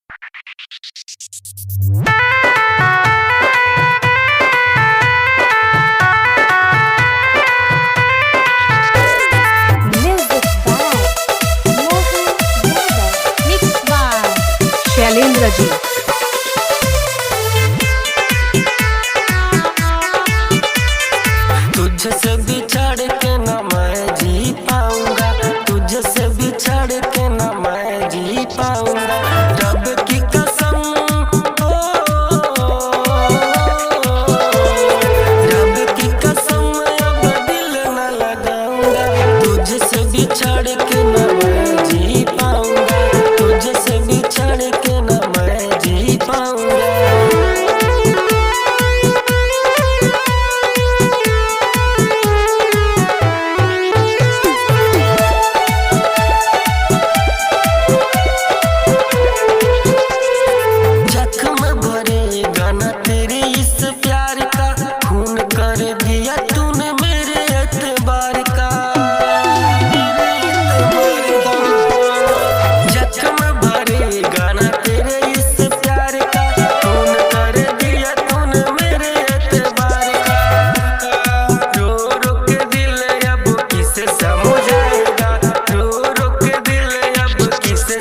Music by Mohan Yadav. Mixed by Shailendra ji. तुझसे बिछड़ के न मैं जी पाऊंगा, तुझसे बिछड़ के न मैं जी पाऊंगा। रब की कसम ओ, रब की कसम अब दिल न लगाऊंगा। तुझसे बिछड़ के न मैं जी पाऊंगा, तुझसे बिछड़ के न मैं जी पाऊंगा। जख्म भरे गाना तेरे इस प्यार का, खून कर दिया तूने मेरे एतबार का। जख्म भरे गाना तेरे इस प्यार का, खून कर दिया तूने मेरे एतबार का। रो रो के दिल अब किसे समझाएगा, रो रो के दिल अब किसे